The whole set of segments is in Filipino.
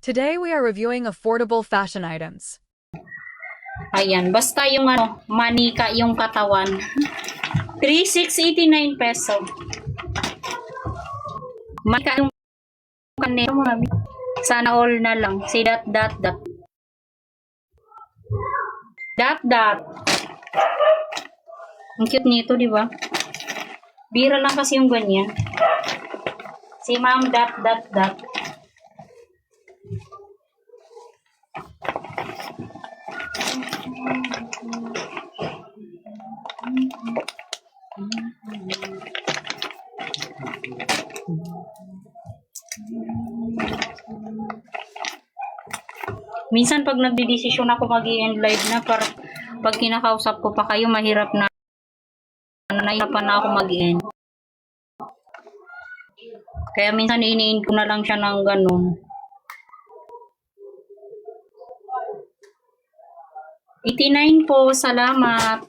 Today we are reviewing affordable fashion items. Ayan, basta yung manika yung katawan. 3,689 peso. Manika yung kanero mo. Sana all na lang. Si dot. Dot. Ang cute nito, di ba? Bira lang kasi yung ganyan. Si ma'am dot. Minsan pag nagdidesisyon ako mag-i-end live na, pag kinakausap ko pa kayo, mahirap na nahirapan na ako mag-i-end. Kaya minsan ini-end ko na lang siya ng ganun. 89 po, salamat.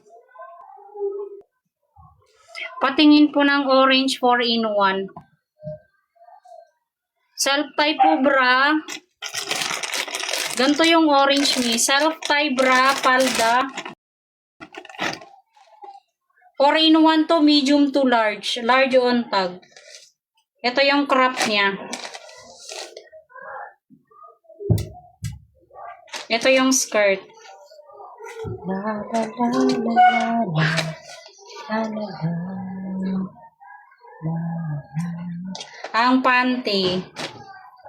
Patingin po ng orange 4-in-1. Self-tie po bra. Ganito yung orange ni. Self-tie bra, palda. 4-in-1 to, medium to large. Large on tag. Ito yung crop niya. Ito yung skirt. Ang panty.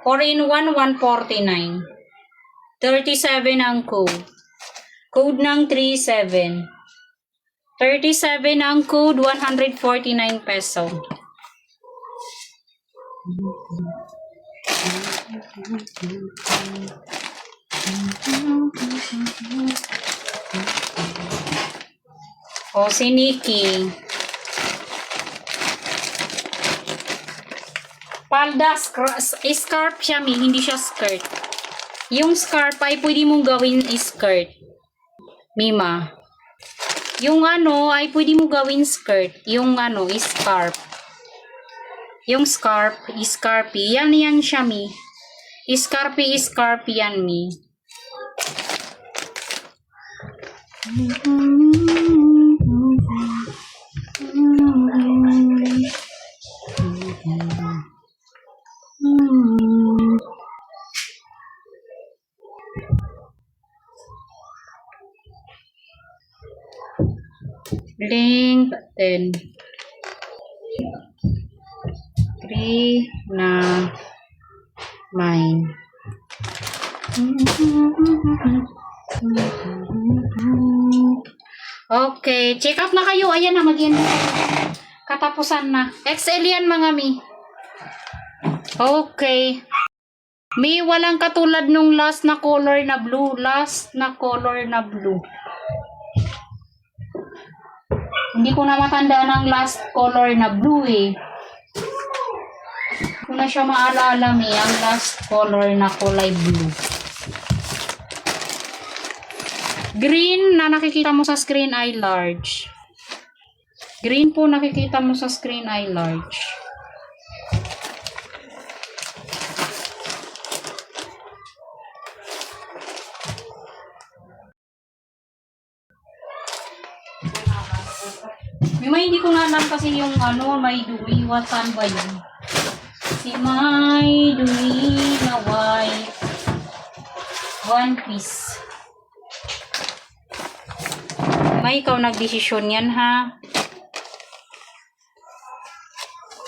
4-in-1, 149. 37 ang code. Code ng 37. 37 ang code, 149 peso. O, si Nikki. Palda, scarf siya, hindi siya skirt. Yung scarf ay pwede mong gawin skirt. Mima. Yung ay pwede mong gawin skirt. Yung scarf. Yung scarf, scarfy. Yan siya, mi. Scarfy yan, mi. Link 10. 3 na mine. Okay, check out na kayo. Ayan na, mag-end. Katapusan na. XL yan, mga mi. Okay. May walang katulad nung last na color na blue. Hindi ko na matandaan ang last color na blue eh. Hindi ko na siya maalala ang last color na kulay blue. Green na nakikita mo sa screen ay large. Green po nakikita mo sa screen ay large. May hindi ko na alam kasi yung may dumi. Watan ba yun? Si may dumi na white. One piece. May ikaw nagdesisyon yan, ha?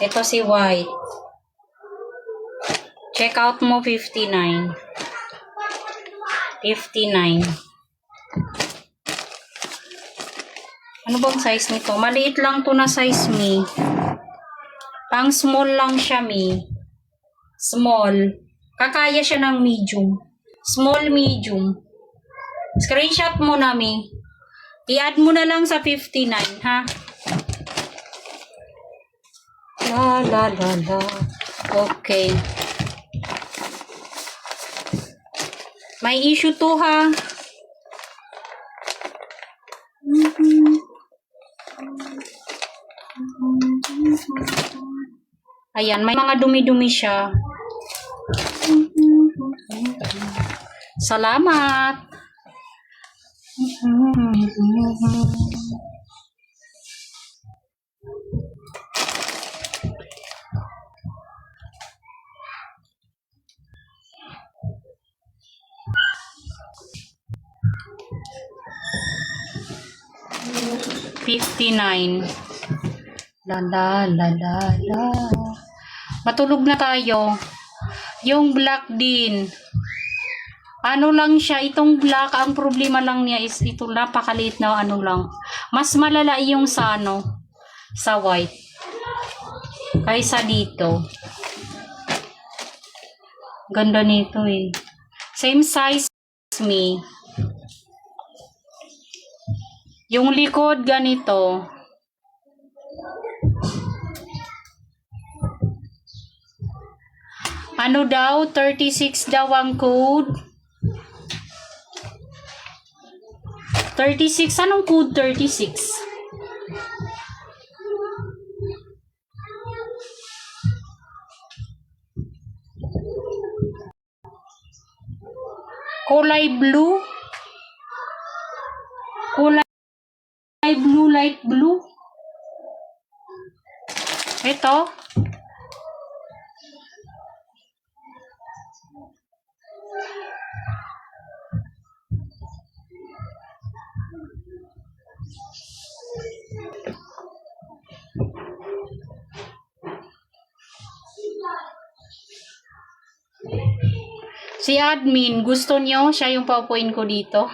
Ito si white. Check out mo 59. 59. Ano bang size nito? Maliit lang to na size, mi. Pang small lang siya, mi. Small. Kakaya siya ng medium. Small, medium. Screenshot mo na, mi. I-add mo na lang sa 59, ha? La. Okay. May issue to, ha? Ayan, may mga dumi-dumi siya. Salamat. $59. La la la la la. Matulog na tayo. Yung black din. Ano lang siya, itong black, ang problema lang niya is ito, napakaliit na ano lang. Mas malala yung sa ano, sa white. Kaysa dito. Ganda nito eh. Same size as me. Yung likod ganito. Ano daw? 36 daw ang code. 36? Anong code 36? Kulay blue? Kulay blue, light blue? Ito? Si admin, gusto nyo siya yung paupuin ko dito?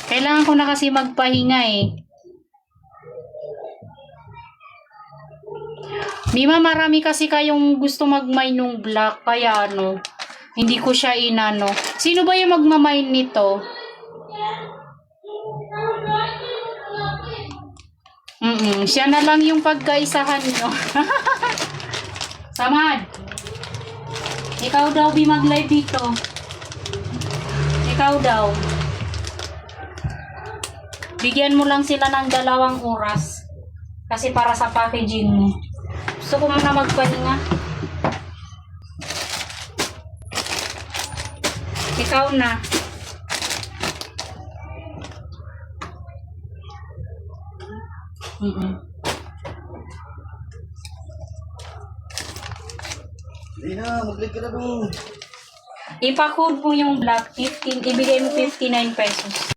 Kailangan ko na kasi magpahinga eh. Mima, marami kasi kayong gusto mag-mine nung black, kaya ano, hindi ko siya inano. Sino ba yung magmamine nito? Siya na lang yung pagkaisahan nyo. Samad! Ikaw daw mag-live dito. Ikaw daw. Bigyan mo lang sila ng 2 oras. Kasi para sa packaging mo. Gusto ko muna magpahinga. Ikaw na. Hindi na, mag-like ka na doon. Ipa-code mo yung black 15, ibigay mo 59 pesos.